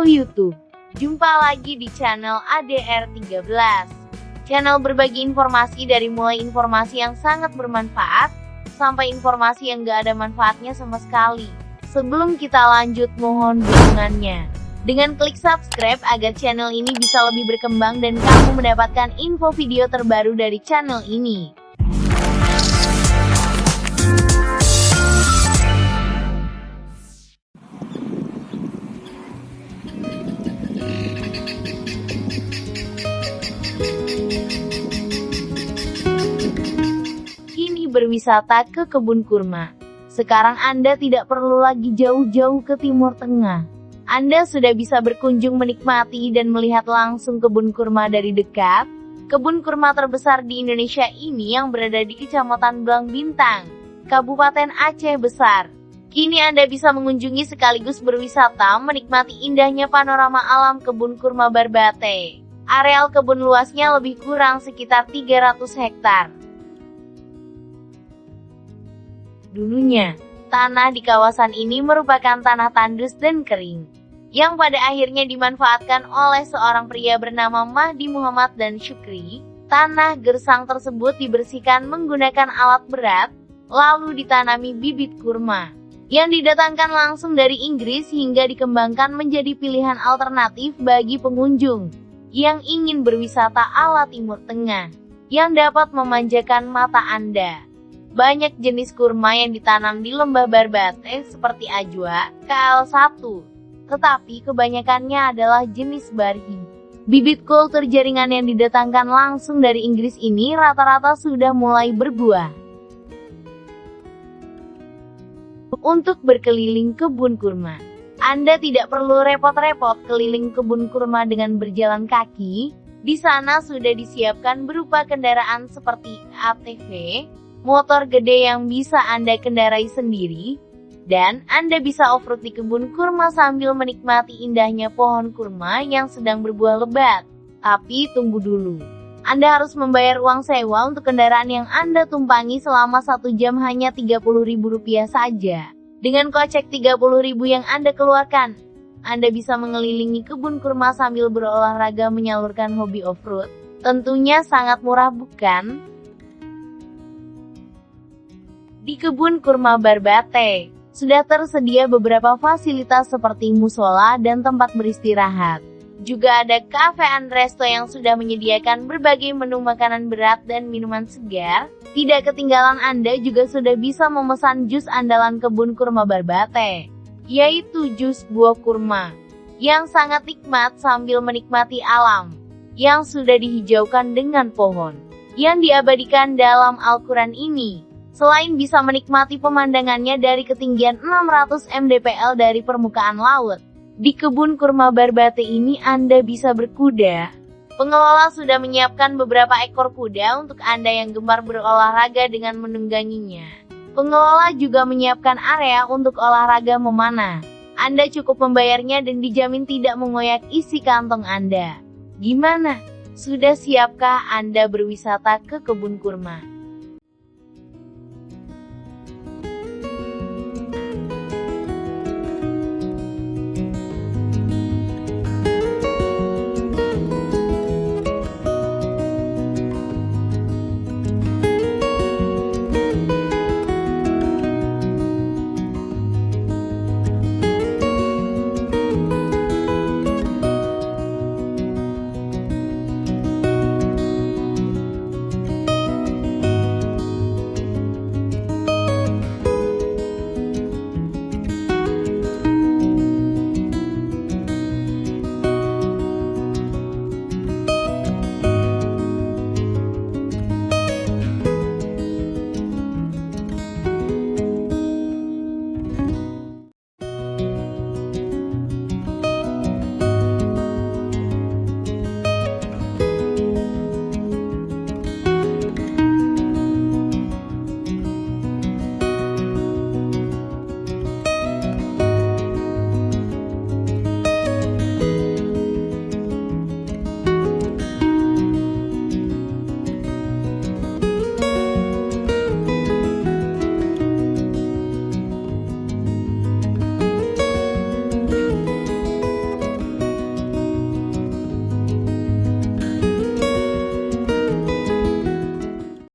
YouTube. Jumpa lagi di channel ADR13. Channel berbagi informasi dari mulai informasi yang sangat bermanfaat, sampai informasi yang gak ada manfaatnya sama sekali. Sebelum kita lanjut, mohon dukungannya dengan klik subscribe agar channel ini bisa lebih berkembang dan kamu mendapatkan info video terbaru dari channel ini. Kini berwisata ke kebun kurma. Sekarang Anda tidak perlu lagi jauh-jauh ke Timur Tengah. Anda sudah bisa berkunjung menikmati dan melihat langsung kebun kurma dari dekat. Kebun kurma terbesar di Indonesia ini yang berada di Kecamatan Blang Bintang, Kabupaten Aceh Besar. Kini Anda bisa mengunjungi sekaligus berwisata menikmati indahnya panorama alam kebun kurma Barbate. Areal kebun luasnya lebih kurang sekitar 300 hektar. Dulunya, tanah di kawasan ini merupakan tanah tandus dan kering, yang pada akhirnya dimanfaatkan oleh seorang pria bernama Mahdi Muhammad dan Syukri. Tanah gersang tersebut dibersihkan menggunakan alat berat, lalu ditanami bibit kurma, yang didatangkan langsung dari Inggris hingga dikembangkan menjadi pilihan alternatif bagi pengunjung yang ingin berwisata ala Timur Tengah, yang dapat memanjakan mata Anda. Banyak jenis kurma yang ditanam di lembah Barbate seperti Ajwa, KL1, tetapi kebanyakannya adalah jenis Barhi. Bibit kultur jaringan yang didatangkan langsung dari Inggris ini rata-rata sudah mulai berbuah. Untuk berkeliling kebun kurma, Anda tidak perlu repot-repot keliling kebun kurma dengan berjalan kaki. Di sana sudah disiapkan berupa kendaraan seperti ATV, motor gede yang bisa Anda kendarai sendiri, dan Anda bisa off-road di kebun kurma sambil menikmati indahnya pohon kurma yang sedang berbuah lebat. Tapi tunggu dulu, Anda harus membayar uang sewa untuk kendaraan yang Anda tumpangi selama 1 jam hanya Rp30.000 saja. Dengan kocek Rp30.000 yang Anda keluarkan, Anda bisa mengelilingi kebun kurma sambil berolahraga menyalurkan hobi off-road. Tentunya sangat murah, bukan? Di kebun kurma Barbate, sudah tersedia beberapa fasilitas seperti musola dan tempat beristirahat. Juga ada cafe and resto yang sudah menyediakan berbagai menu makanan berat dan minuman segar. Tidak ketinggalan, Anda juga sudah bisa memesan jus andalan kebun kurma Barbate, yaitu jus buah kurma, yang sangat nikmat sambil menikmati alam, yang sudah dihijaukan dengan pohon, yang diabadikan dalam Al-Quran ini. Selain bisa menikmati pemandangannya dari ketinggian 600 mdpl dari permukaan laut, di kebun kurma Barbate ini Anda bisa berkuda. Pengelola sudah menyiapkan beberapa ekor kuda untuk Anda yang gemar berolahraga dengan menungganginya. Pengelola juga menyiapkan area untuk olahraga memanah. Anda cukup membayarnya dan dijamin tidak mengoyak isi kantong Anda. Gimana? Sudah siapkah Anda berwisata ke kebun kurma?